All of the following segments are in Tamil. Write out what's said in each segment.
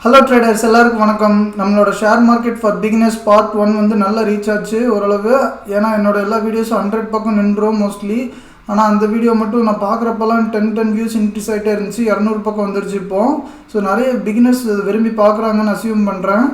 ஹலோ ட்ரேடர்ஸ் எல்லாருக்கும் வணக்கம். நம்மளோட share market for beginners part 1 வந்து நல்லா ரீச் ஆச்சு ஓரளவு. ஏன்னா என்னோட எல்லா வீடியோஸும் 100 பக்கம் நின்றோம் மோஸ்ட்லி. ஆனால் அந்த வீடியோ மட்டும் நான் பார்க்குறப்பெல்லாம் 10 வியூஸ் இன்க்ரீஸ் ஆகிட்டே இருந்துச்சு, 200 பக்கம் வந்துருச்சு இப்போது. ஸோ நிறைய பிகினர்ஸ் விரும்பி பார்க்குறாங்கன்னு அசியூம் பண்ணுறேன்.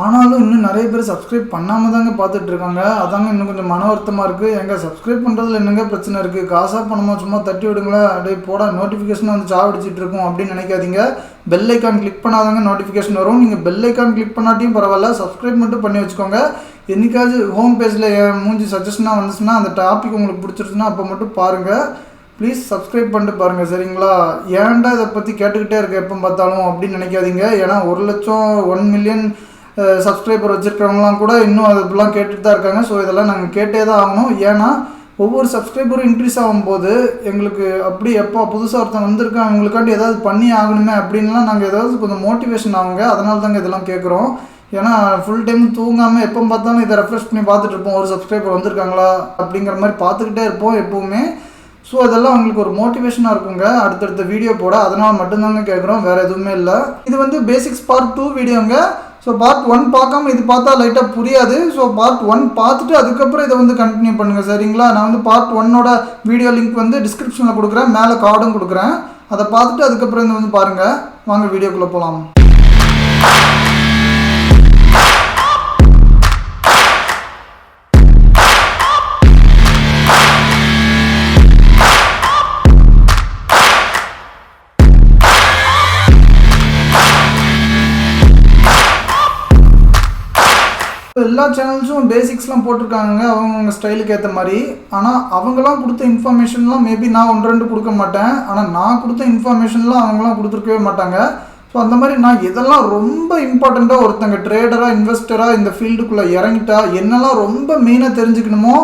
ஆனாலும் இன்னும் நிறைய பேர் சப்ஸ்கிரைப் பண்ணாமல் தாங்க பார்த்துட்ருக்காங்க. அதாங்க இன்னும் கொஞ்சம் மன வருத்தமாக இருக்குது. எங்கே சப்ஸ்கிரைப் பண்ணுறதுல என்னங்க பிரச்சனை இருக்குது? காசாக பணமாக சும்மா தட்டி விடுங்களேன், அப்படியே போட நோட்டிஃபிகேஷன் வந்து சாவடிச்சிட்டு இருக்கோம் அப்படின்னு நினைக்காதீங்க. பெல் ஐக்கான் கிளிக் பண்ணாதாங்க நோட்டிஃபிகேஷன் வரும். நீங்கள் பெல் ஐக்கான் கிளிக் பண்ணாட்டியும் பரவாயில்ல, சப்ஸ்கிரைப் மட்டும் பண்ணி வச்சுக்கோங்க. என்றைக்காவது ஹோம் பேஜில் மூஞ்சி சஜஷனாக வந்துச்சுன்னா, அந்த டாபிக் உங்களுக்கு பிடிச்சிருச்சுன்னா அப்போ மட்டும் பாருங்கள். ப்ளீஸ் சப்ஸ்கிரைப் பண்ணிட்டு பாருங்கள், சரிங்களா? ஏன்டா இதை பற்றி கேட்டுக்கிட்டே இருக்க எப்போ பார்த்தாலும் அப்படின்னு நினைக்காதீங்க. ஏன்னா 1 லட்சம் 1 மில்லியன் சப்ஸ்கிரைபர் வச்சுருக்கிறவங்களாம் கூட இன்னும் அதெல்லாம் கேட்டுட்டு தான் இருக்காங்க. ஸோ இதெல்லாம் நாங்கள் கேட்டே தான் ஆகணும். ஏன்னா ஒவ்வொரு சப்ஸ்கிரைபரும் இன்க்ரீஸ் ஆகும்போது எங்களுக்கு அப்படி எப்போ புதுசாக ஒருத்தன் வந்திருக்கேன் அவங்களுக்காண்டி ஏதாவது பண்ணி ஆகணுமே அப்படின்லாம் நாங்கள் ஏதாவது கொஞ்சம் மோட்டிவேஷன் ஆகுங்க. அதனால தாங்க இதெல்லாம் கேட்குறோம். ஏன்னா ஃபுல் டைம் தூங்காமல் எப்போ பார்த்தாலும் இதை ரெஃப்ரெஷ் பண்ணி பார்த்துட்டு இருப்போம், ஒரு சப்ஸ்கிரைபர் வந்திருக்காங்களா அப்படிங்கிற மாதிரி பார்த்துக்கிட்டே இருப்போம் எப்போவுமே. ஸோ அதெல்லாம் உங்களுக்கு ஒரு மோட்டிவேஷனாக இருக்குங்க அடுத்தடுத்த வீடியோ போட. அதனால் மட்டும்தாங்க கேட்குறோம், வேறு எதுவுமே இல்லை. இது வந்து பேசிக்ஸ் பார்ட் 2 வீடியோங்க. ஸோ பார்ட் 1 பார்க்காம இது பார்த்தா லைட்டாக புரியாது. ஸோ பார்ட் 1 பார்த்துட்டு அதுக்கப்புறம் இதை வந்து கண்டினியூ பண்ணுங்கள், சரிங்களா? நான் வந்து பார்ட் 1ஓட வீடியோ லிங்க் வந்து டிஸ்கிரிப்ஷனில் கொடுக்குறேன், மேலே கார்டும் கொடுக்குறேன். அதை பார்த்துட்டு அதுக்கப்புறம் இதை வந்து பாருங்கள். வாங்க வீடியோக்குள்ளே போகலாம். எல்லா சேனல்ஸும் பேசிக்ஸ்லாம் போட்டிருக்காங்க அவங்கவுங்க ஸ்டைலுக்கு ஏற்ற மாதிரி. ஆனால் அவங்களாம் கொடுத்த இன்ஃபர்மேஷன்லாம் மேபி நான் 1-2 கொடுக்க மாட்டேன். ஆனால் நான் கொடுத்த இன்ஃபர்மேஷன்லாம் அவங்களாம் கொடுத்துருக்கவே மாட்டாங்க. ஸோ அந்த மாதிரி நான் இதெல்லாம் ரொம்ப இம்பார்ட்டண்ட்டாக ஒருத்தங்க ட்ரேடராக இன்வெஸ்டராக இந்த ஃபீல்டுக்குள்ளே இறங்கிட்டா என்னெல்லாம் ரொம்ப மெயினாக தெரிஞ்சுக்கணுமோ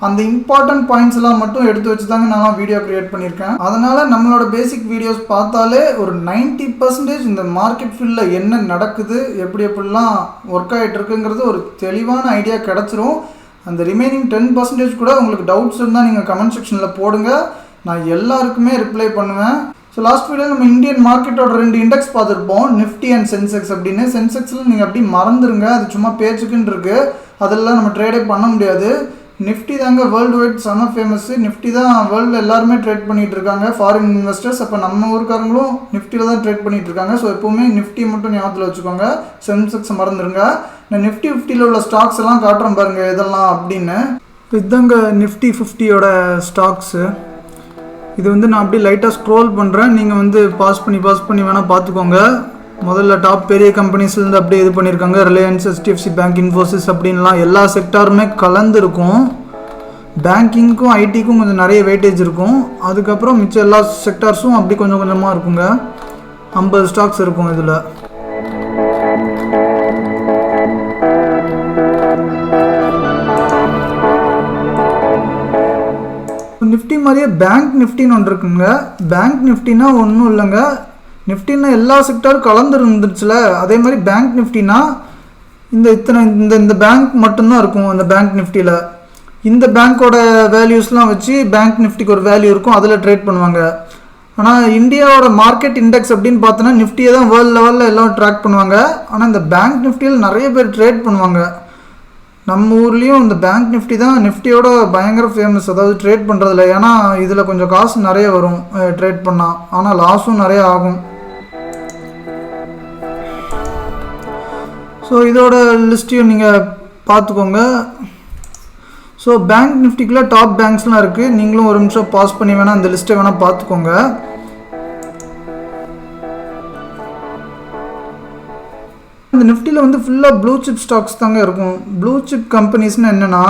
அந்த இம்பார்ட்டன்ட் பாயிண்ட்ஸ் எல்லாம் மட்டும் எடுத்து வச்சு தாங்க நான் வீடியோ க்ரியேட் பண்ணியிருக்கேன். அதனால் நம்மளோட பேசிக் வீடியோஸ் பார்த்தாலே ஒரு 90% இந்த மார்க்கெட் ஃபீல்டில் என்ன நடக்குது, எப்படிலாம் ஒர்க் ஆகிட்டு இருக்குங்கிறது ஒரு தெளிவான ஐடியா கிடச்சிரும். அந்த ரிமைனிங் 10% கூட உங்களுக்கு டவுட்ஸ் இருந்தால் நீங்கள் கமெண்ட் செக்ஷனில் போடுங்க, நான் எல்லாருக்குமே ரிப்ளை பண்ணுவேன். ஸோ லாஸ்ட் வீடியோ நம்ம இந்தியன் மார்க்கெட்டோட 2 இண்டெக்ஸ் பார்த்துருப்போம், நிஃப்டி அண்ட் சென்செக்ஸ் அப்படின்னு. சென்செக்ஸில் நீங்கள் அப்படி மறந்துடுங்க, அது சும்மா பேச்சுக்குன்னு இருக்குது, அதெல்லாம் நம்ம ட்ரேடே பண்ண முடியாது. நிஃப்டி தாங்க வேர்ல்டு வைட் செம ஃபேமஸ்ஸு. நிஃப்டி தான் வேர்ல்டில் எல்லாருமே ட்ரேட் பண்ணிகிட்டு இருக்காங்க, ஃபாரின் இன்வெஸ்டர்ஸ். அப்போ நம்ம ஊருக்காரங்களும் நிஃப்டியில் தான் ட்ரேட் பண்ணிகிட்டு இருக்காங்க. ஸோ எப்போவுமே நிஃப்டி மட்டும் ஞாபகத்தில் வச்சுக்கோங்க, சென்செக்ஸ் மறந்துடுங்க. நான் நிஃப்டி 50ல் உள்ள ஸ்டாக்ஸ் எல்லாம் காட்டுறேன் பாருங்கள் இதெல்லாம் அப்படின்னு. இதுதாங்க நிஃப்டி 50யோட ஸ்டாக்ஸு. இது வந்து நான் அப்படியே லைட்டாக ஸ்க்ரோல் பண்ணுறேன், நீங்கள் வந்து பாஸ் பண்ணி வேணால் பார்த்துக்கோங்க. முதல்ல டாப் பெரிய கம்பெனிஸ்லேருந்து அப்படியே இது பண்ணியிருக்காங்க, ரிலையன்ஸ், HDFC பேங்க், இன்ஃபோசிஸ் அப்படின்லாம் எல்லா செக்டாருமே கலந்துருக்கும். பேங்கிங்க்கும் ஐடிக்கும் கொஞ்சம் நிறைய வெயிட்டேஜ் இருக்கும். அதுக்கப்புறம் மிச்சம் எல்லா செக்டார்ஸும் அப்படி கொஞ்சம் கொஞ்சமாக இருக்குங்க. 50 ஸ்டாக்ஸ் இருக்கும் இதில். நிஃப்டி மாதிரியே பேங்க் நிஃப்டின்னு ஒன்று இருக்குங்க. பேங்க் நிஃப்டினா ஒன்றும் இல்லைங்க, நிஃப்டின்னா எல்லா செக்டாரும் கலந்து இருந்துச்சுல, அதே மாதிரி பேங்க் நிஃப்டினா இந்த பேங்க் மட்டும்தான் இருக்கும். அந்த பேங்க் நிஃப்டியில் இந்த பேங்க்கோட வேல்யூஸ்லாம் வச்சு பேங்க் நிஃப்டிக்கு ஒரு வேல்யூ இருக்கும், அதில் ட்ரேட் பண்ணுவாங்க. ஆனால் இந்தியாவோட மார்க்கெட் இண்டெக்ஸ் அப்படின்னு பார்த்தோன்னா நிஃப்டியை தான் வேர்ல்டு லெவலில் எல்லாம் ட்ராக் பண்ணுவாங்க. ஆனால் இந்த பேங்க் நிஃப்டியில் நிறைய பேர் ட்ரேட் பண்ணுவாங்க. நம்ம ஊர்லேயும் இந்த பேங்க் நிஃப்டி தான் நிஃப்டியோட பயங்கர ஃபேமஸ், அதாவது ட்ரேட் பண்ணுறதில்ல. ஏன்னா இதில் கொஞ்சம் காசு நிறைய வரும் ட்ரேட் பண்ணால், ஆனால் லாஸும் நிறைய ஆகும். ஸோ இதோட லிஸ்ட்டையும் நீங்கள் பார்த்துக்கோங்க. ஸோ பேங்க் நிஃப்டிக்குள்ளே டாப் பேங்க்ஸ்லாம் இருக்குது. நீங்களும் ஒரு நிமிஷம் பாஸ் பண்ணி வேணால் அந்த லிஸ்ட்டை வேணால் பார்த்துக்கோங்க. இந்த நிஃப்டியில் வந்து ஃபுல்லாக ப்ளூ சிப் ஸ்டாக்ஸ் தாங்க இருக்கும். ப்ளூ சிப் கம்பெனிஸ்னால் என்னென்னா,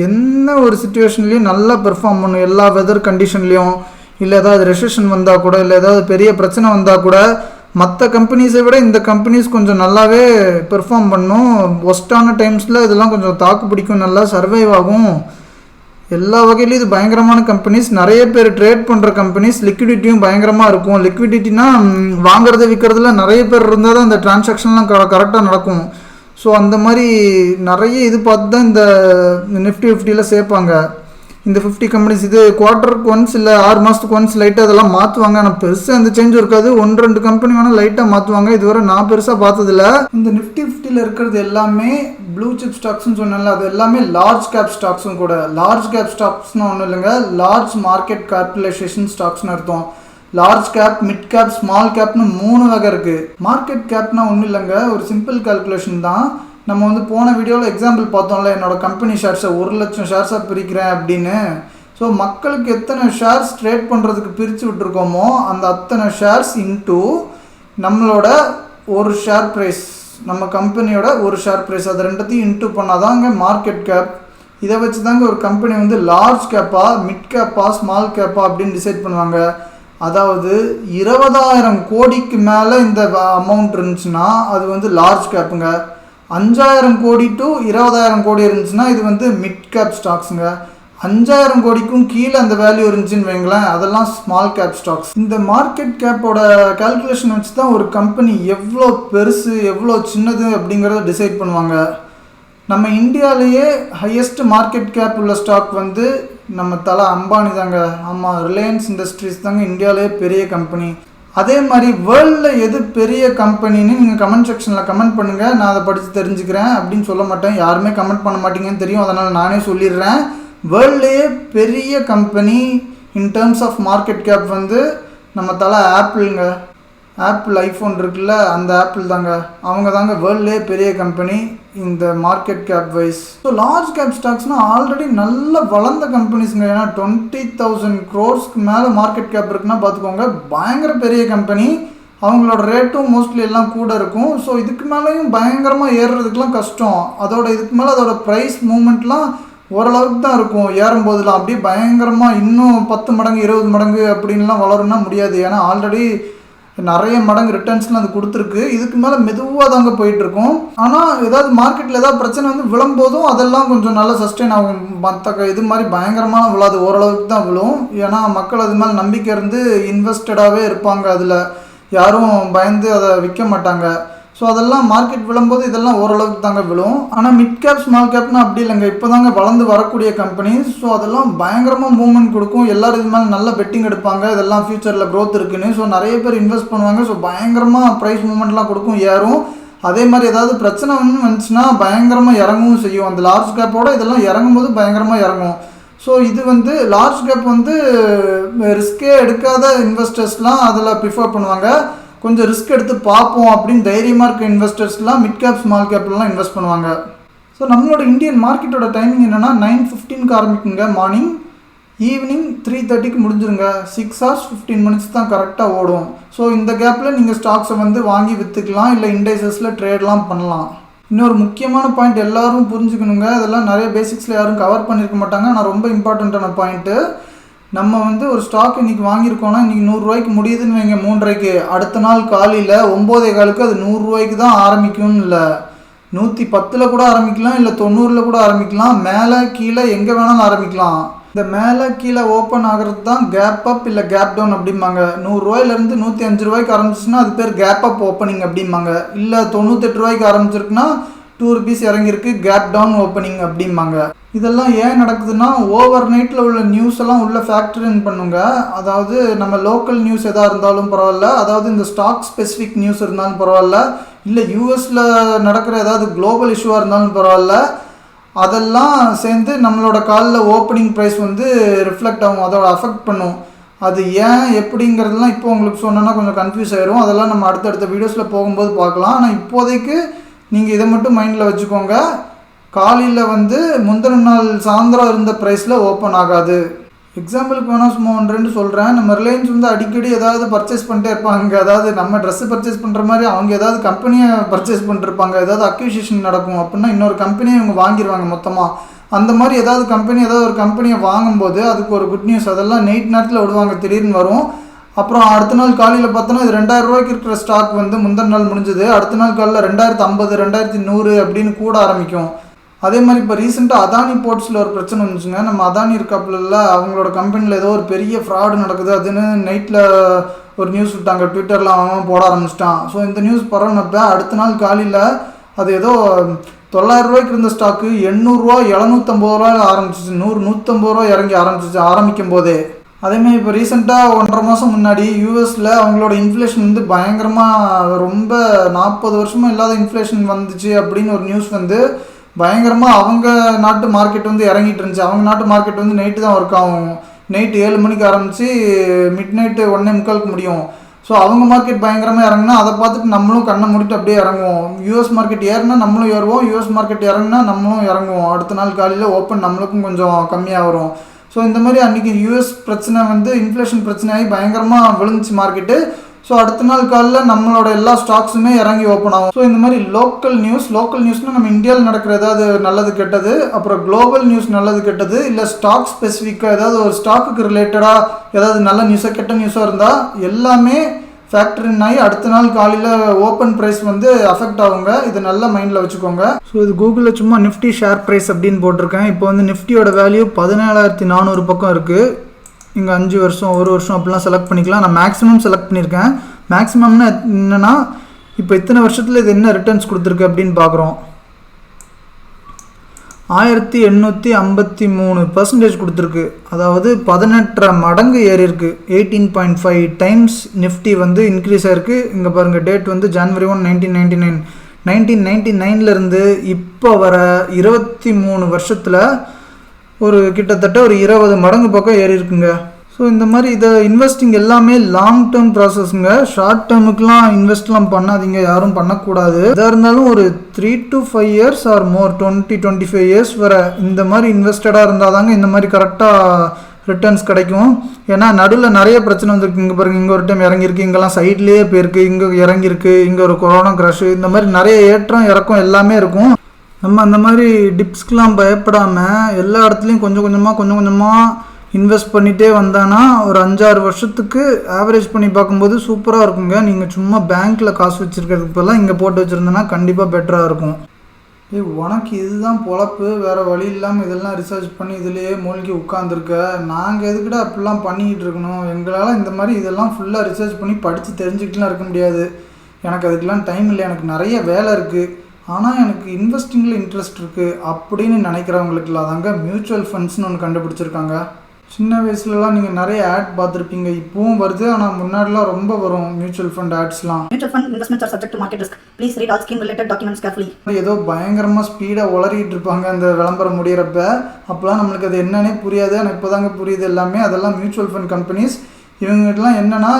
என்ன ஒரு சுச்சுவேஷன்லேயும் நல்லா பெர்ஃபார்ம் பண்ணும், எல்லா வெதர் கண்டிஷன்லேயும். இல்லை ஏதாவது ரெசெஷன் வந்தால் கூட, இல்லை ஏதாவது பெரிய பிரச்சனை வந்தால் கூட மற்ற கம்பெனிஸை விட இந்த கம்பெனிஸ் கொஞ்சம் நல்லாவே பெர்ஃபார்ம் பண்ணும். ஒஸ்ட்டான டைம்ஸில் இதெல்லாம் கொஞ்சம் தாக்கு பிடிக்கும், நல்லா சர்வைவ் ஆகும். எல்லா வகையிலையும் இது பயங்கரமான கம்பெனிஸ், நிறைய பேர் ட்ரேட் பண்ணுற கம்பெனிஸ். லிக்விடிட்டியும் பயங்கரமாக இருக்கும். லிக்விடிட்டினா வாங்குறது விற்கிறதுல நிறைய பேர் இருந்தால் தான் இந்த டிரான்சாக்ஷன்லாம் கரெக்டாக நடக்கும். ஸோ அந்த மாதிரி நிறைய இது பார்த்து தான் இந்த நிஃப்டி 50ல் சேர்ப்பாங்க. இந்த 50 கம்பெனிஸ் இது குவார்ட்டருக்கு ஒன்ஸ் இல்லை 6 மாதத்துக்கு ஒன்ஸ் லைட்டாக அதெல்லாம் மாற்றுவாங்க. ஆனால் பெருசாக அந்த சேஞ்ச் இருக்காது. 1-2 கம்பெனி வேணால் லைட்டாக மாற்றுவாங்க. இதுவரை நான் பெருசாக பார்த்ததில்ல. இந்த நிஃப்டி 50ல் இருக்கிறது எல்லாமே ப்ளூ சிப் ஸ்டாக்ஸ்ன்னு சொன்னால அது எல்லாமே லார்ஜ் கேப் ஸ்டாக்ஸும் கூட. லார்ஜ் கேப் ஸ்டாக்ஸ்னு ஒன்றும் இல்லைங்க, லார்ஜ் மார்க்கெட் கேபிட்டலைசேஷன் ஸ்டாக்ஸ்னு அர்த்தம். Large cap, mid cap, small கேப்னு 3 வகை இருக்குது. மார்க்கெட் கேப்னா ஒன்றும் இல்லைங்க, ஒரு சிம்பிள் கால்குலேஷன் தான். நம்ம வந்து போன வீடியோவில் எக்ஸாம்பிள் பார்த்தோம்ல, என்னோடய கம்பெனி ஷேர்ஸை 1,00,000 ஷேர்ஸாக பிரிக்கிறேன் அப்படின்னு. ஸோ மக்களுக்கு எத்தனை ஷேர்ஸ் ட்ரேட் பண்ணுறதுக்கு பிரித்து விட்டுருக்கோமோ அந்த அத்தனை ஷேர்ஸ் இன்ட்டு நம்மளோட ஒரு ஷேர் ப்ரைஸ், நம்ம கம்பெனியோட ஒரு ஷேர் ப்ரைஸ், அது ரெண்டுத்தையும் இன்ட்டு பண்ணால் தாங்க மார்க்கெட் கேப். இதை வச்சு தாங்க ஒரு கம்பெனி வந்து லார்ஜ் கேப்பா, மிட் கேப்பா, ஸ்மால் கேப்பா அப்படின்னு டிசைட் பண்ணுவாங்க. அதாவது 20,000 கோடிக்கு மேலே இந்த அமௌண்ட் இருந்துச்சுன்னா அது வந்து லார்ஜ் கேப்புங்க. 5,000 கோடி டு 20,000 கோடி இருந்துச்சுன்னா இது வந்து மிட் கேப் ஸ்டாக்ஸுங்க. 5,000 கோடிக்கும் கீழே அந்த வேல்யூ இருந்துச்சுன்னு வைங்களேன், அதெல்லாம் ஸ்மால் கேப் ஸ்டாக்ஸ். இந்த மார்க்கெட் கேப்போட கால்குலேஷன் வச்சு தான் ஒரு கம்பெனி எவ்வளோ பெருசு எவ்வளோ சின்னது அப்படிங்கிறத டிசைட் பண்ணுவாங்க. நம்ம இந்தியாவிலேயே ஹையஸ்ட் மார்க்கெட் கேப் உள்ள ஸ்டாக் வந்து நம்ம தலை அம்பானி தாங்க. ஆமாம், ரிலையன்ஸ் இண்டஸ்ட்ரீஸ் தாங்க இந்தியாவிலேயே பெரிய கம்பெனி. அதே மாதிரி வேர்ல்டில் எது பெரிய கம்பெனின்னு நீங்கள் கமெண்ட் செக்ஷனில் கமெண்ட் பண்ணுங்கள், நான் அதை படித்து தெரிஞ்சுக்கிறேன் அப்படின்னு சொல்ல மாட்டேன். யாருமே கமெண்ட் பண்ண மாட்டீங்கன்னு தெரியும், அதனால் நானே சொல்லிடுறேன். வேர்ல்ட்லேயே பெரிய company in terms of market cap வந்து நம்ம தலை ஆப்பிளுங்க. ஆப்பிள் ஐஃபோன் இருக்குல்ல, அந்த ஆப்பிள் தாங்க, அவங்க தாங்க வேர்ல்ட்லேயே பெரிய கம்பெனி இந்த market cap wise. So large cap ஸ்டாக்ஸ்னால் ஆல்ரெடி நல்ல வளர்ந்த கம்பெனிஸுங்க. ஏன்னா 20,000 crores மேலே மார்க்கெட் கேப் இருக்குன்னா பார்த்துக்கோங்க, பயங்கர பெரிய கம்பெனி. அவங்களோட ரேட்டும் மோஸ்ட்லி எல்லாம் கூட இருக்கும். ஸோ இதுக்கு மேலேயும் பயங்கரமாக ஏறுறதுக்கெலாம் கஷ்டம். இதுக்கு மேலே அதோட ப்ரைஸ் மூவ்மெண்ட்லாம் ஓரளவுக்கு தான் இருக்கும். ஏறும்போதுலாம் அப்படியே பயங்கரமாக இன்னும் 10 மடங்கு 20 மடங்கு அப்படின்லாம் வளரும்னா முடியாது. ஏன்னா ஆல்ரெடி நிறைய மடங்கு ரிட்டர்ன்ஸ்லாம் அது கொடுத்துருக்கு. இதுக்கு மேலே மெதுவாக தாங்க போயிட்டுருக்கும். ஆனால் ஏதாவது மார்க்கெட்டில் ஏதாவது பிரச்சனை வந்து விழும்போதும் அதெல்லாம் கொஞ்சம் நல்லா சஸ்டெயின் ஆகும். மற்ற இது மாதிரி பயங்கரமான விழாது, ஓரளவுக்கு தான் விழும். ஏன்னா மக்கள் அது மேலே நம்பிக்கை இருந்து இன்வெஸ்டடாகவே இருப்பாங்க. அதில் யாரும் பயந்து அதை விற்க மாட்டாங்க. ஸோ அதெல்லாம் மார்க்கெட் விழும்போது இதெல்லாம் ஓரளவுக்கு தாங்க விழும். ஆனால் மிட் கேப் ஸ்மால் கேப்னா அப்படி இல்லைங்க, இப்போ தாங்க வளர்ந்து வரக்கூடிய கம்பெனிஸ். ஸோ அதெல்லாம் பயங்கரமாக மூவ்மெண்ட் கொடுக்கும். எல்லோரும் இது மேலே நல்ல பெட்டிங் எடுப்பாங்க, இதெல்லாம் ஃபியூச்சரில் க்ரோத் இருக்குன்னு. ஸோ நிறைய பேர் இன்வெஸ்ட் பண்ணுவாங்க. ஸோ பயங்கரமாக ப்ரைஸ் மூவ்மெண்ட்லாம் கொடுக்கும், ஏறும். அதே மாதிரி ஏதாவது பிரச்சனை வந்துச்சுன்னா பயங்கரமாக இறங்கவும் செய்யும். அந்த லார்ஜ் கேப்போட இதெல்லாம் இறங்கும்போது பயங்கரமாக இறங்கும். ஸோ இது வந்து லார்ஜ் கேப் வந்து ரிஸ்கே எடுக்காத இன்வெஸ்டர்ஸ்லாம் அதில் ப்ரிஃபர் பண்ணுவாங்க. கொஞ்சம் ரிஸ்க் எடுத்து பார்ப்போம் அப்படின்னு தைரியமாக இருக்க இன்வெஸ்டர்ஸ்லாம் மிட் கேப் ஸ்மால் கேப்லாம் இன்வெஸ்ட் பண்ணுவாங்க. ஸோ நம்மளோட இந்தியன் மார்க்கெட்டோட டைமிங் என்னென்னா 9:15 ஆரம்பிக்குங்க மார்னிங், ஈவினிங் 3:30 முடிஞ்சிருங்க. 6 hours 15 minutes தான் கரெக்டாக ஓடும். ஸோ இந்த கேப்பில் நீங்கள் ஸ்டாக்ஸை வந்து வாங்கி விற்றுக்கலாம், இல்லை இண்டைசஸில் ட்ரேட்லாம் பண்ணலாம். இன்னொரு முக்கியமான பாயிண்ட் எல்லாரும் புரிஞ்சுக்கணுங்க, இதெல்லாம் நிறைய பேசிக்ஸில் யாரும் கவர் பண்ணியிருக்க மாட்டாங்க, ஆனால் ரொம்ப இம்பார்ட்டண்ட்டான பாயிண்ட்டு. நம்ம வந்து ஒரு ஸ்டாக் இன்றைக்கி வாங்கியிருக்கோன்னா இன்றைக்கி 100 ரூபாய்க்கு முடியுதுன்னு வைங்க, 3:30க்கு. அடுத்த நாள் காலையில் 9:15 அது 100 ரூபாய்க்கு தான் ஆரம்பிக்கும்னு இல்லை, 110 கூட ஆரம்பிக்கலாம், இல்லை 90 கூட ஆரம்பிக்கலாம், மேலே கீழே எங்கே வேணாலும் ஆரம்பிக்கலாம். இந்த மேலே கீழே ஓப்பன் ஆகிறது தான் கேப் அப் இல்லை கேப் டவுன் அப்படிம்பாங்க. 100 ரூபாயிலேருந்து 105 ரூபாய்க்கு ஆரம்பிச்சுன்னா அது பேர் கேப் அப் ஓப்பனிங் அப்படிம்பாங்க. இல்லை 98 ரூபாய்க்கு ஆரம்பிச்சிருக்குன்னா 2 rupees இறங்கியிருக்கு, கேப் டவுன் ஓப்பனிங் அப்படிம்பாங்க. இதெல்லாம் ஏன் நடக்குதுன்னா ஓவர் நைட்டில் உள்ள நியூஸ் எல்லாம் உள்ள ஃபேக்டர் இன் பண்ணுங்க. அதாவது நம்ம லோக்கல் நியூஸ் எதாக இருந்தாலும் பரவாயில்ல, அதாவது இந்த ஸ்டாக் ஸ்பெசிஃபிக் நியூஸ் இருந்தாலும் பரவாயில்ல, இல்லை யூஎஸில் நடக்கிற ஏதாவது குளோபல் இஷ்யூவாக இருந்தாலும் பரவாயில்ல, அதெல்லாம் சேர்ந்து நம்மளோட காலில் ஓப்பனிங் ப்ரைஸ் வந்து ரிஃப்ளெக்ட் ஆகும், அதோட அஃபெக்ட் பண்ணும். அது ஏன் எப்படிங்கிறதுலாம் இப்போ உங்களுக்கு சொன்னோன்னா கொஞ்சம் கன்ஃபியூஸ் ஆயிரும். அதெல்லாம் நம்ம அடுத்தடுத்த வீடியோஸில் போகும்போது பார்க்கலாம். ஆனால் இப்போதைக்கு நீங்கள் இதை மட்டும் மைண்டில் வச்சுக்கோங்க, காலையில் வந்து முந்தின நாள் சாயந்தரம் இருந்த ப்ரைஸில் ஓப்பன் ஆகாது. எக்ஸாம்பிளுக்கு வேணால் சும்மா 1-2 சொல்கிறேன். நம்ம ரிலையன்ஸ் வந்து அடிக்கடி ஏதாவது பர்ச்சேஸ் பண்ணிட்டே இருப்பாங்க. அதாவது நம்ம ட்ரெஸ்ஸு பர்ச்சேஸ் பண்ணுற மாதிரி அவங்க ஏதாவது கம்பெனியை பர்ச்சேஸ் பண்ணிருப்பாங்க. ஏதாவது அக்விசிஷன் நடக்கும் அப்படின்னா இன்னொரு கம்பெனியை இவங்க வாங்கிடுவாங்க மொத்தமாக. அந்த மாதிரி ஏதாவது ஒரு கம்பெனியை வாங்கும்போது அதுக்கு ஒரு குட் நியூஸ், அதெல்லாம் நைட் நேரத்தில் விடுவாங்க, திடீர்னு வரும். அப்புறம் அடுத்த நாள் காலையில் பார்த்தோன்னா இது 2000 ரூபாய்க்கு இருக்கிற ஸ்டாக் வந்து முந்தின நாள் முடிஞ்சது, அடுத்த நாள் காலையில் 2050 2100 அப்படின்னு கூட ஆரம்பிக்கும். அதே மாதிரி இப்போ ரீசெண்டாக அதானி போர்ட்ஸில் ஒரு பிரச்சனை வந்துச்சுங்க. நம்ம அதானி இருக்காப்புல அவங்களோட கம்பெனியில் ஏதோ ஒரு பெரிய ஃப்ராடு நடக்குது அதுன்னு நைட்டில் ஒரு நியூஸ் விட்டாங்க, ட்விட்டரில் அவன் போட ஆரம்பிச்சிட்டான். ஸோ இந்த நியூஸ் பரவனப்ப அடுத்த நாள் காலையில் அது ஏதோ 900 ரூபாய்க்கு இருந்த ஸ்டாக்கு 800 ரூபா 750 ரூபாய் ஆரம்பிச்சிச்சு, 100 150 ரூபா இறங்கி ஆரம்பிக்கும் போதே. அதேமாதிரி இப்போ ரீசெண்டாக 1.5 மாதம் முன்னாடி யூஎஸில் அவங்களோட இன்ஃப்ளேஷன் வந்து பயங்கரமாக ரொம்ப 40 வருஷமாக இல்லாத இன்ஃப்ளேஷன் வந்துச்சு அப்படின்னு ஒரு நியூஸ் வந்து பயங்கரமாக அவங்க நாட்டு மார்க்கெட் வந்து இறங்கிட்டு இருந்துச்சு. அவங்க நாட்டு மார்க்கெட் வந்து நைட்டு தான் ஒர்க் ஆகும், நைட்டு 7 மணிக்கு ஆரம்பித்து மிட் நைட்டு 1:45 முடியும். ஸோ அவங்க மார்க்கெட் பயங்கரமாக இறங்குனா அதை பார்த்துட்டு நம்மளும் கண்ணை மூடிட்டு அப்படியே இறங்குவோம். யூஎஸ் மார்க்கெட் ஏறினா நம்மளும் ஏறுவோம், யூஎஸ் மார்க்கெட் இறங்குனா நம்மளும் இறங்குவோம். அடுத்த நாள் காலையில் ஓப்பன் நம்மளுக்கும் கொஞ்சம் கம்மியாக வரும். ஸோ இந்த மாதிரி அன்றைக்கி யூஎஸ் பிரச்சனை வந்து இன்ஃப்ளேஷன் பிரச்சனையாகி பயங்கரமாக விழுந்துச்சு மார்க்கெட்டு. ஸோ அடுத்த நாள் காலையில் நம்மளோட எல்லா ஸ்டாக்ஸுமே இறங்கி ஓப்பன் ஆகும். ஸோ இந்த மாதிரி லோக்கல் நியூஸ்னால் நம்ம இந்தியாவில் நடக்கிற ஏதாவது நல்லது கெட்டது, அப்புறம் குளோபல் நியூஸ் நல்லது கெட்டது, இல்லை ஸ்டாக் ஸ்பெசிஃபிக்காக ஏதாவது ஒரு ஸ்டாக்குக்கு ரிலேட்டடாக ஏதாவது நல்ல நியூஸாக கெட்ட நியூஸாக இருந்தால் எல்லாமே ஃபேக்டரின் ஆகி அடுத்த நாள் காலையில் ஓப்பன் ப்ரைஸ் வந்து அஃபெக்ட் ஆகுங்க. இது நல்லா மைண்டில் வச்சுக்கோங்க. ஸோ இது கூகுளில் சும்மா நிஃப்டி ஷேர் ப்ரைஸ் அப்படின்னு போட்டிருக்கேன். இப்போ வந்து நிஃப்டியோட வேல்யூ 17,400 பக்கம் இருக்குது. இங்கே 5 வருஷம் 1 வருஷம் அப்படிலாம் செலக்ட் பண்ணிக்கலாம். நான் மேக்ஸிமம் செலக்ட் பண்ணியிருக்கேன். மேக்ஸிமம்னா என்னென்னா இப்போ இத்தனை வருஷத்தில் இது என்ன ரிட்டர்ன்ஸ் கொடுத்துருக்கு அப்படின்னு பார்க்குறோம். 1853% கொடுத்துருக்கு. அதாவது 18.5 மடங்கு ஏறி இருக்குது. 18.5 டைம்ஸ் நிஃப்டி வந்து இன்க்ரீஸ் ஆகிருக்கு. இங்கே பாருங்கள், டேட் வந்து January 1, 1999. 1999லேருந்து இப்போ வர 23 வருஷத்தில் ஒரு கிட்டத்தட்ட ஒரு 20 மடங்கு பக்கம் ஏறி இருக்குங்க. ஸோ இந்த மாதிரி இதை இன்வெஸ்டிங் எல்லாமே லாங் டேர்ம் ப்ராசஸ்ங்க. ஷார்ட் டேர்முக்கெலாம் இன்வெஸ்ட்லாம் பண்ணாதீங்க, யாரும் பண்ணக்கூடாது. எதாக இருந்தாலும் ஒரு 3 to 5 years or more, 20-25 years வர இந்த மாதிரி இன்வெஸ்டடாக இருந்தால் தாங்க இந்த மாதிரி கரெக்டாக ரிட்டர்ன்ஸ் கிடைக்கும். ஏன்னா நடுவில் நிறைய பிரச்சனை வந்துருக்கு. இங்கே பாருங்கள், இங்கே ஒரு டைம் இறங்கியிருக்கு, இங்கெல்லாம் சைட்லேயே போயிருக்கு, இங்கே இறங்கியிருக்கு, இங்கே ஒரு கொரோனா க்ரஷு, இந்த மாதிரி நிறைய ஏற்றம் இறக்கம் எல்லாமே இருக்கும். நம்ம அந்த மாதிரி டிப்ஸ்க்கெலாம் பயப்படாமல் எல்லா இடத்துலையும் கொஞ்சம் கொஞ்சமாக இன்வெஸ்ட் பண்ணிகிட்டே வந்தானா ஒரு 5-6 வருஷத்துக்கு ஆவரேஜ் பண்ணி பார்க்கும்போது சூப்பராக இருக்குங்க. நீங்கள் சும்மா பேங்க்கில் காசு வச்சுருக்கிறதுக்கு பதிலாக இங்கே போட்டு வச்சுருந்தேன்னா கண்டிப்பாக பெட்டராக இருக்கும். உனக்கு இதுதான் பொழப்பு, வேறு வழி இல்லாமல் இதெல்லாம் ரிசர்ச் பண்ணி இதிலேயே மூழ்கி உட்காந்துருக்க. நாங்கள் எதுக்கிட்ட அப்படிலாம் பண்ணிக்கிட்டு இருக்கணும்? எங்களால் இந்த மாதிரி இதெல்லாம் ஃபுல்லாக ரிசர்ச் பண்ணி படித்து தெரிஞ்சுக்கிட்டுலாம் இருக்க முடியாது. எனக்கு அதுக்கெலாம் டைம் இல்லை, எனக்கு நிறைய வேலை இருக்குது. ஆனால் எனக்கு இன்வெஸ்டிங்கில் இன்ட்ரெஸ்ட் இருக்குது அப்படின்னு நினைக்கிறவங்களுக்குலாம் தாங்க மியூச்சுவல் ஃபண்ட்ஸ்னு ஒன்று கண்டுபிடிச்சிருக்காங்க. சின்ன வயசுலலாம் நீங்கள் நிறைய ஆட் பார்த்துருப்பீங்க, இப்பவும் வருது. ஆனால் முன்னாடிலாம் ரொம்ப வரும் மியூச்சுவல் ஃபண்ட் ஆட்ஸ்லாம். Mutual fund investments are subject to market risk. Please read all scheme related documents carefully. ஏதோ பயங்கரமாக ஸ்பீடாக உளறிட்டு இருப்பாங்க அந்த விளம்பரம் முடிகிறப்ப. அப்போலாம் நம்மளுக்கு அது என்னன்னே புரியாது. ஆனால் இப்போ தாங்க புரியுது எல்லாமே. அதெல்லாம் மியூச்சுவல் ஃபண்ட் கம்பெனிஸ். இவங்ககிட்டலாம் என்னென்னா,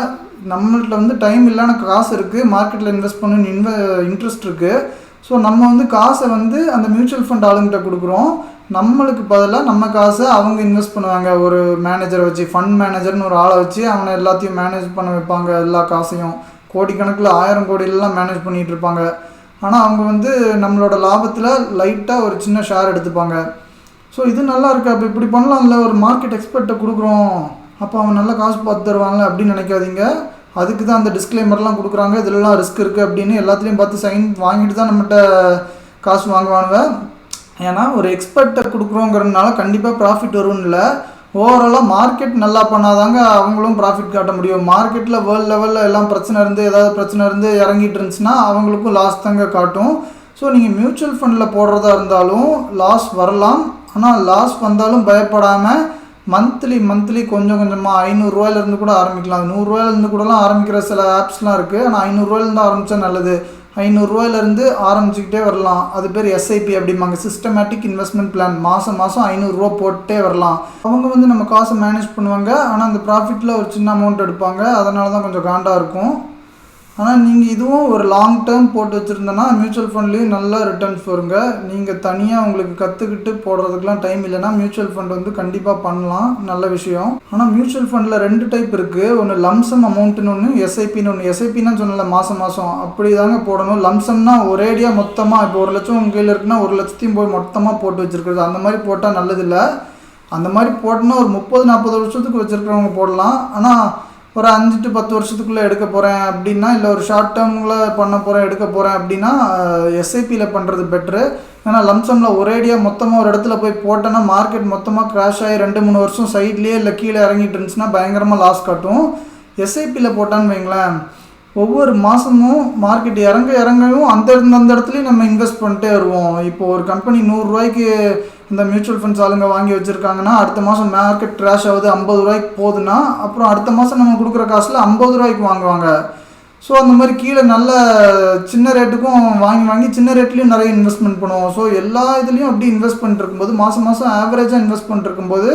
நம்மள்கிட்ட வந்து டைம் இல்லாத காசு இருக்குது, மார்க்கெட்டில் இன்வெஸ்ட் பண்ணணும்னு இன்ட்ரெஸ்ட் இருக்குது. ஸோ நம்ம வந்து காசை வந்து அந்த மியூச்சுவல் ஃபண்ட் ஆளுங்கிட்ட கொடுக்குறோம். நம்மளுக்கு பதிலாக நம்ம காசை அவங்க இன்வெஸ்ட் பண்ணுவாங்க. ஒரு மேனேஜரை வச்சு, ஃபண்ட் மேனேஜர்னு ஒரு ஆளை வச்சு அவனை எல்லாத்தையும் மேனேஜ் பண்ண வைப்பாங்க. எல்லா காசையும் கோடிக்கணக்கில் 1000 கோடியிலலாம் மேனேஜ் பண்ணிகிட்டு இருப்பாங்க. ஆனால் அவங்க வந்து நம்மளோட லாபத்தில் லைட்டாக ஒரு சின்ன ஷேர் எடுத்துப்பாங்க. ஸோ இது நல்லா இருக்குது, அப்போ இப்படி பண்ணலாம்ல, ஒரு மார்க்கெட் எக்ஸ்பர்ட்டை கொடுக்குறோம், அப்போ அவன் நல்லா காசு பார்த்து தருவாங்க அப்படின்னு நினைக்காதீங்க. அதுக்கு தான் அந்த டிஸ்க்ளைமர்லாம் கொடுக்குறாங்க, இதிலலாம் ரிஸ்க் இருக்குது அப்படின்னு. எல்லாத்துலேயும் பார்த்து சைன் வாங்கிட்டு தான் நம்மகிட்ட காசு வாங்குவாங்க. ஏன்னா ஒரு எக்ஸ்பர்ட்டை கொடுக்குறோங்கிறதுனால கண்டிப்பாக ப்ராஃபிட் வரும்னு இல்லை. ஓவராலாக மார்க்கெட் நல்லா பண்ணாதாங்க அவங்களும் ப்ராஃபிட் காட்ட முடியும். மார்க்கெட்டில் வேர்ல்டு லெவலில் எல்லாம் ஏதாவது பிரச்சனை இருந்து இறங்கிட்டு இருந்துச்சுன்னா அவங்களுக்கும் லாஸ் தாங்க காட்டும். ஸோ நீங்கள் மியூச்சுவல் ஃபண்டில் போடுறதா இருந்தாலும் லாஸ் வரலாம். ஆனால் லாஸ் வந்தாலும் பயப்படாமல் மந்த்லி கொஞ்சம் கொஞ்சமாக 500 ரூபாயிலேருந்து கூட ஆரம்பிக்கலாம். 100 ரூபாயிலேருந்து கூடலாம் ஆரம்பிக்கிற சில ஆப்ஸ்லாம் இருக்குது. ஆனால் 500 ரூபாயிலேருந்து ஆரம்பித்தா நல்லது. 500 ரூபாயிலேருந்து ஆரம்பிச்சிக்கிட்டே வரலாம். அது பேர் எஸ்ஐபி அப்படிம்பாங்க, சிஸ்டமேட்டிக் இன்வெஸ்ட்மெண்ட் பிளான். மாதம் 500 ரூபா போட்டே வரலாம். அவங்க வந்து நம்ம காசை மேனேஜ் பண்ணுவாங்க. ஆனால் அந்த ப்ராஃபிட்டில் ஒரு சின்ன அமௌண்ட் எடுப்பாங்க. அதனால தான் கொஞ்சம் காண்டாக இருக்கும். ஆனால் நீங்கள் இதுவும் ஒரு லாங் டேர்ம் போட்டு வச்சுருந்தோன்னா மியூச்சுவல் ஃபண்ட்லேயும் நல்லா ரிட்டர்ன்ஸ் வருங்க. நீங்கள் தனியாக உங்களுக்கு கற்றுக்கிட்டு போடுறதுக்கெலாம் டைம் இல்லைன்னா மியூச்சுவல் ஃபண்ட் வந்து கண்டிப்பாக பண்ணலாம், நல்ல விஷயம். ஆனால் மியூச்சுவல் ஃபண்டில் 2 டைப் இருக்குது. ஒன்று லம்சம் அமௌண்ட்டுன்னு ஒன்று, எஸ்ஐபின்னு ஒன்று. எஸ்ஐபின்னா சொன்னல மாதம் அப்படி தாங்க போடணும். லம்சம்னா ஒரேடியாக மொத்தமாக, இப்போ 1 லட்சம் உங்கள் கையில் இருக்குன்னா 1 லட்சத்தையும் போய் மொத்தமாக போட்டு வச்சுருக்குறது. அந்த மாதிரி போட்டால் நல்லதில்லை. அந்த மாதிரி போட்டோன்னா ஒரு 30-40 வருஷத்துக்கு வச்சுருக்கிறவங்க போடலாம். ஆனால் ஒரு 5 to 10 வருஷத்துக்குள்ளே எடுக்க போகிறேன் அப்படின்னா, இல்லை ஒரு ஷார்ட் டேர்மில் பண்ண போகிறேன் எடுக்க போகிறேன் அப்படின்னா எஸ்ஐபியில் பண்ணுறது பெட்ரு. ஏன்னா லம்சமில் ஒரேடியாக மொத்தமாக ஒரு இடத்துல போய் போட்டோன்னா மார்க்கெட் மொத்தமாக க்ராஷ் ஆகி 2-3 வருஷம் சைட்லேயே இல்லை கீழே இறங்கிட்டு இருந்துச்சுன்னா பயங்கரமாக லாஸ் காட்டும். எஸ்ஐபியில் போட்டான்னு வைங்களேன், ஒவ்வொரு மாதமும் மார்க்கெட் இறங்கவும் அந்த இடத்துலையும் நம்ம இன்வெஸ்ட் பண்ணிட்டே வருவோம். இப்போது ஒரு கம்பெனி 100 ரூபாய்க்கு இந்த மியூச்சுவல் ஃபண்ட்ஸ் ஆளுங்க வாங்கி வச்சுருக்காங்கன்னா அடுத்த மாதம் மார்க்கெட் க்ராஷ் ஆகுது 50 ரூபாய்க்கு போகுதுன்னா அப்புறம் அடுத்த மாதம் நம்ம கொடுக்குற காசில் 50 ரூபாய்க்கு வாங்குவாங்க. ஸோ அந்த மாதிரி கீழே நல்ல சின்ன ரேட்டுக்கும் வாங்கி சின்ன ரேட்லேயும் நிறைய இன்வெஸ்ட்மெண்ட் பண்ணுவோம். ஸோ எல்லா இதுலேயும் அப்படி இன்வெஸ்ட் பண்ணிட்டு இருக்கும்போது மாதம் ஆவரேஜாக இன்வெஸ்ட் பண்ணிட்டு இருக்கும்போது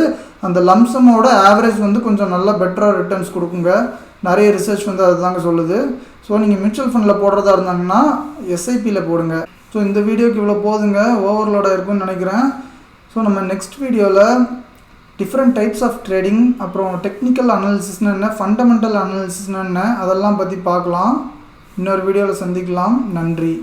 அந்த லம்சமோட ஆவரேஜ் வந்து கொஞ்சம் நல்லா பெட்டராக ரிட்டர்ன்ஸ் கொடுக்குங்க. நிறைய ரிசர்ச் வந்து அதுதாங்க சொல்லுது. ஸோ நீங்கள் மியூச்சுவல் ஃபண்டில் போடுறதா இருந்தாங்கன்னா எஸ்ஐபியில் போடுங்க. ஸோ இந்த வீடியோக்கு இவ்வளோ போதுங்க, ஓவர்லோடாக இருக்குன்னு நினைக்கிறேன். ஸோ நம்ம நெக்ஸ்ட் வீடியோவில் டிஃப்ரெண்ட் டைப்ஸ் ஆஃப் ட்ரேடிங், அப்புறம் டெக்னிக்கல் அனாலிசிஸ்னு என்ன, ஃபண்டமெண்டல் அனாலிசிஸ்னு என்ன, அதெல்லாம் பற்றி பார்க்கலாம். இன்னொரு வீடியோவில் சந்திக்கலாம். நன்றி.